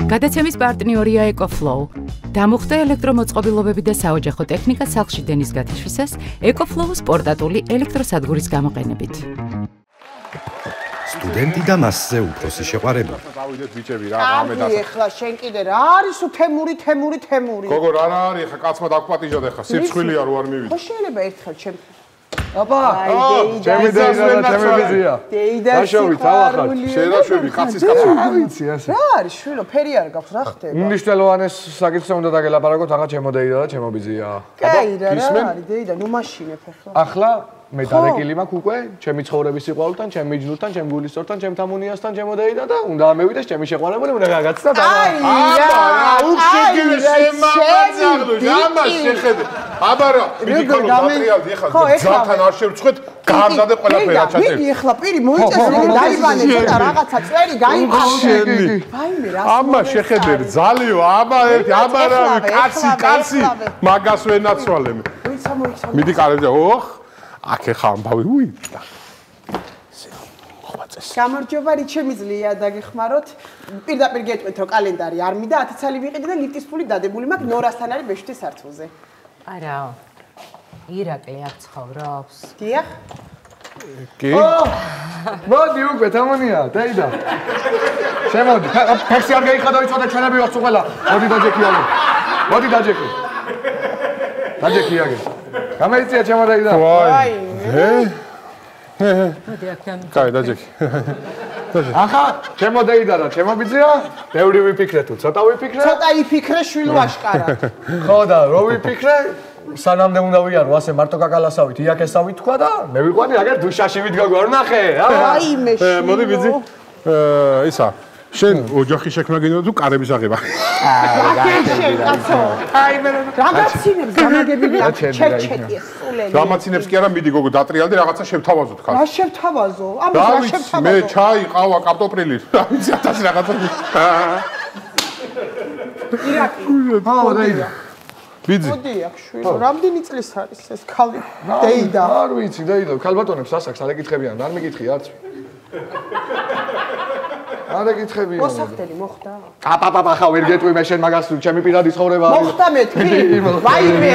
გადაცემის პარტნიორია EcoFlow. დამუხტე ელექტრომოწყობილობები და საოჯახო ტექნიკა სახლში დენის გათიშვისას EcoFlow-ს პორტატული ელექტროსადგურის გამოყენებით. სტუდენტი და მასზე უფროსი შეყვარება. დავიდეთ ბიჭები რა გამედასა. აი ეხლა შენ კიდე რა არის თემური. გოგო რა არის ეხლა კაცმა დაგპატიჟად ეხლა სიცხვილია რო არ მივიდა. ხო შეიძლება ერთხელ ჩემ აბა, ჩემი ბიზია. დაშოვით ავახარ. შედაშვები კაცის კაცი. ვიცი ასე. რა არის შვილო, ფერი არ გაქვს, რა ხდება? მნიშვნელოვანეს საკითხზე უნდა დაგელაპარაკოთ, ახლა ჩემო დეიდა და ჩემო ბიზია. კაი რა არის დეიდა, ნუ მაშინებ ახლა. ახლა მე დარეკილი მაქვს უკვე, ჩემი ცხოვრების სიყვარულთან, ჩემი ჯნურთან, ჩემი გულისორთან, ჩემ თამუნიასთან, ჩემო დეიდა და უნდა ამევიდეს ჩემი შეყვარებული, უნდა გაგაცდა და აბა რა უხშეგე შემამაძაღდო, ამას შეხედე. აბა რა, მიდი ხოლო დატრიალდი ეხლა ძალთან არ შევწყვეთ, გაამზადე ყველაფერი რა ჩაწერე. მიდი ეხლა პირი მოიწესრიგე, დაიბანე ცოტა რაღაცა წვერი გაიყავე. ვაიმე რა. ამა შეხედე ძალიო, აბა ერთი, აბა რა, კაცი, მაგას ვენაცვალე მე. მიდი კარებია, ოხ აქ ეხა ამბავი უი გამარჯობა რიჩემი ძლია დაგეხმაროთ პირდაპირ გეტყვით რომ კალენდარი არ მინდა 10 წელი ვიყიდე და ლიფტის ფული დადებული მაქვს ნორასთან არის ბეშთის სართულზე არა ირაკლი აქ ცხოვრობს დიახ კი მოდი უკვე თამონია დაიდა შემოდი ფექსი არ გაიხადა იცოდა ჩვენები ვართ უყველა მოდი დაჯექი აგე მოდი დაჯექი აგე გამეიცია ჩემო დაიდა ვაი კაი დაჯექი ახლა ჩემო დაიდა და ჩემო ბიძია ბევრი ვიფიქრე თუ ცოტა ვიფიქრე ცოტა იფიქრე შვილო აშკარად ხო და რო ვიფიქრე სანამდე უნდა ვიარო ასე მარტო კაკალასავით იაკესავით თქვა და მე ვიყვანი აგერ დუშაში ვიდგაგო არ ნახე აი მე შვილო მოდი ბიძი ისა შენ ოჯახი შექმნა გინდა თუ კარების აღება აი მე რაღაცინებს გამაგებინე ჩერჩეტია სულელი გამაცინებს კი არა მიდი გოგო დატრიალდი რაღაცა შევთავაზოთ ხარ რა შევთავაზო ამას რა შევთავაზო მე ჩაი ყავა კარტოფილი რა ვიცი 1000 რაღაცა ირაკი ხო დაიდა ბიძი მოდი აქ შვილო რამდენი წლის არის ეს ქალი დეიდა არ ვიცი დაიდა ქალბატონებს ასაკს არ ეკითხებიან არ მიკითხი არც არ ეკითხებიან მოსახდელი მოხდა აპაპაპა ხა ვერ გეტყვი მე შენ მაგას ჩემი პირადი ცხოვრება არის მოხდა მეთქი ვაიმე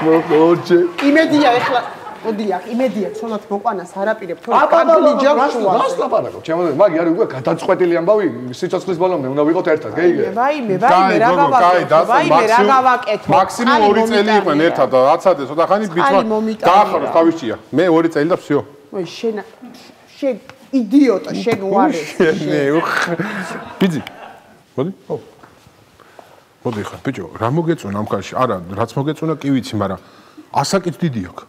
მოხდა იმედია ეხლა მოდი აქ იმედია ცოლად მოყვანას არაპირებ თორე კარგი ჯავშუა რას ლაპარაკობ ჩემო მაგი არის უკვე გადაწყვეტილი ამბავი სიცოცხლის ბოლომდე უნდა ვიყოთ ერთად გეიგე ვაიმე რა გავაკეთო მაქსიმუმ 2 წელი იყვნენ ერთად და აცადე ცოტა ხანი ბიჭმა დაახაროს თავისია მე 2 წელი და всё შენ იდიოტა შენ უარი ბიძი მოდი მოდი ხა ბიჭო რა მოგეწონა ამ ხალხში არა რაც მოგეწონა კი ვიცი მაგრამ ასაკით დიდი აქვს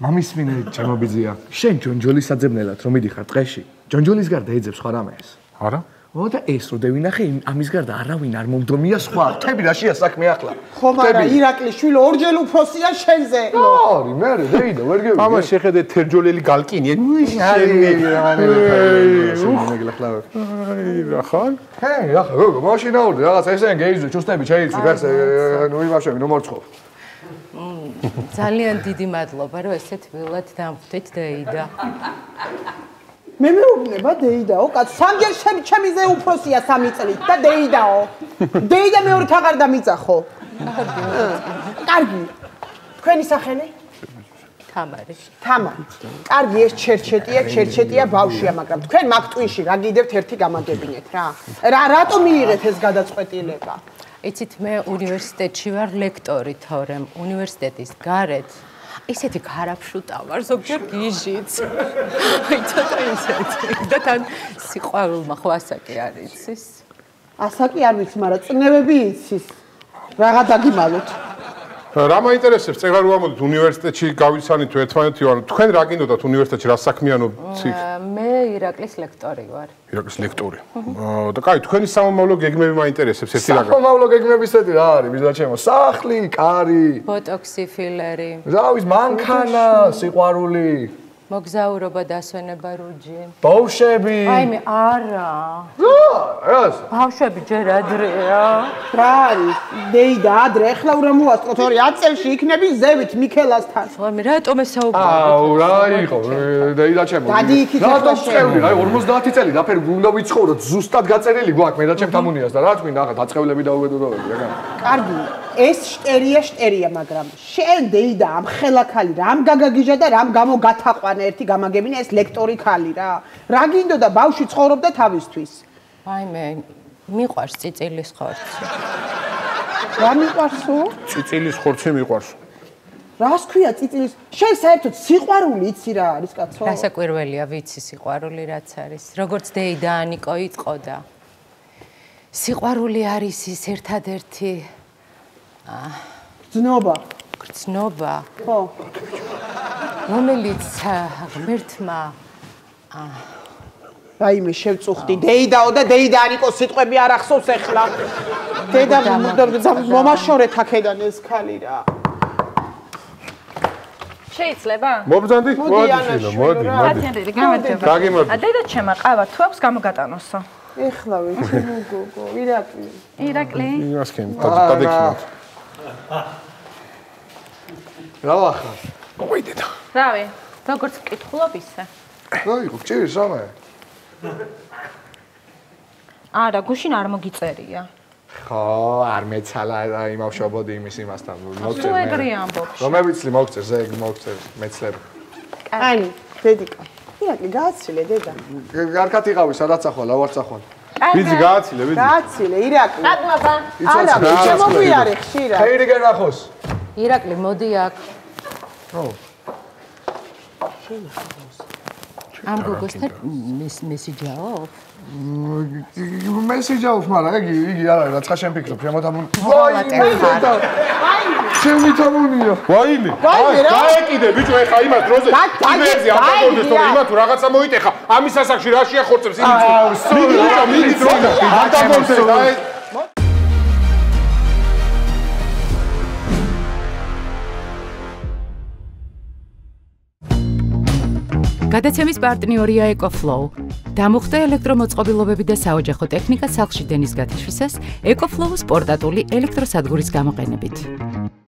მამისმინე ჩემო ბიძია შენ ჯონჯოლის საძებნელად რომ მიდიხარ ტყეში ჯონჯოლის გარდა ეძებს ხარ ამას არა ო და ეს რო დავინახე ამის გარდა არავინ არ მომდომია სხვა თები რაშია საქმე ახლა ხო მაგრამ ირაკლი შვილო ორჯერ უფროსია შენზე არი მე დაიდა ვერ გევი ამა შეხედე თერჯოლელი გალკინია აი რა ხარ ჰე ახლა გოგო მაშინ აურდი რაღაც ესენ გეიზო ჩუსტები ჩაიცვი ფეხს ნუ იმაშები ნუ მორცხო ძალიან დიდი მადლობა რომ ესეთ ვილად დამხვდით დეიდა მე მეუბნება დეიდაო კაც სამჯერ ჩემიზე უფროსია 3 წლით და დეიდაო დეიდა მეორე თაღარ დამიწახო კარგი თქვენი სახელი თამარი კარგი ეს ჩერჩეტია ბავშვია მაგრამ თქვენ მაგ ტვინში რა გიდევთ ერთი გამაგებინეთ რა რატომ მიიღეთ ეს გადაწყვეტილება იცით მე უნივერსიტეტში ვარ ლექტორი თორემ უნივერსიტეტის გარეთ ისეთი ქარაფშუტა ვარ ზოგჯერ გიჟიც აი ცოტა ისეთი და თან სიყვარულმა ხო ასაკი არ იცის ასაკი არ ვიცი მაგრამ წნევები იცის რაღა დაგიმალოთ რა მაინტერესებს წეგა რო ამოდით უნივერსიტეტში გავიცანით ერთმანეთი ვარ თქვენ რა გინდოდათ უნივერსიტეტში რა საქმიანობთ მე ირაკლის ლექტორი ვარ ირაკლის ლექტორი და კაი თქვენი სამომავლო გეგმები მაინტერესებს ერთი რაღაც სამომავლო გეგმების ერთი რა არის ბიძა ჩემო სახლი კარი ბოტოქსი ფილერი რა ვიცი მანქანა სიყვარული მოგზაურობა დასვენება რუჯი. ბავშვები. აიმე არა. რას? ბავშვები ჯერ ადრეა. რა არის? დეიდა ადრე, ეხლა უნდა მოვასწროთ 2 წელში იქნები ზევით მიქელასთან. ხომ რატომ ესაუბრებ? აუ რა იყო? დეიდა ჩემო. დადი იქით რატომ წევრი? აი 50 წელი დაფერი უნდა ვიცხოვროთ, ზუსტად გაწერილი გვაქვს მე და ჩემ თამუნიას და რა თქვი ნახე დაწყევლები და უბედურებები რა. კარგი. ეს შტერია, მაგრამ შენ დეიდა ამ ხელა ხალი რა, ამ გაგაგიჟა და რამ გამო გათაყვანა ერთი გამაგებინა ეს ლექტორი ხალი რა. რა გინდოდა ბავშვი ცხოვრობდა თავისთვის. აიმე მიყვარს წიწილის ხორცი. რა მიყვარსო? წიწილის ხორცი მიყვარს. რას ქვია წიწილის? შენ საერთოდ სიყვარული იცი რა არის კაცო? გასაკვირველია ვიცი სიყვარული რაც არის. როგორც დეიდა ანიკო იტყოდა. სიყვარული არის ის ერთადერთი გრძნობა, ხო. რომელიც ღმერთმა რაიმე შევწუხდი დეიდაო და დეიდა ანიკოს სიტყვები არ ახსოვს ეხლა. დედა მომაშორეთ აქედან ეს ხალი რა. შეიძლება? მობრძანდი? მოდი. კათიანდი, გამარჯობა. გაგიმარჯობა. დედა ჩემო, ყავა თუ აქვს გამოგატანოსო? ეხლა ვიცი გოგო, ირაკლი. ირაკლი? იმასკენ, დადექიმოთ. რა ვახარ? მოიდედა. რავი, როგორც ვკითხულობ ისე. რა იყო, გჭირი სამე? არა, გუშინ არ მოგიწერია. ხო, არ მეცალა და იმავშობოდი იმის იმასთან. თუ ეგრე ამბობ. რომ მევიცლი მოგწერ, ზეგ მოგწერ, მეცლებ. აი, დედიკა. ირაკლი გააცილე დედა. კარგად იყავი, სადაც ახვალ, ავარც ახვალ. ვიძი გააცილე, ვიძი. გააცილე ირაკლი. მადლობა. არა, შემოგვიარე ხშირად. ხეირი გენახოს. ირაკლი მოდი აქ. ო. ამ გოგოსთან მესიჯაო? მესიჯაობს, მაგრამ იგი არ არის, რაცხა შენ ფიქრობ, შემოთამუნ. ჩემი თამუნია. ვაიმე. გაეკიდე ბიჭო ეხა იმას დროზე. იმერზე არ დაგორდეს თორე იმათ რაღაცა მოიტეხა. ამის ასაკში რა შეახორცებს იმით. მიდი დროზე. არ დაგორდეს. გადაცემის პარტნიორია ეკოფლოუ. დამუხტე ელექტრომოწყობილობები და საოჯახო ტექნიკა სახლში დენის გათიშვისას ეკოფლოუს პორტატული ელექტროსადგურის გამოყენებით.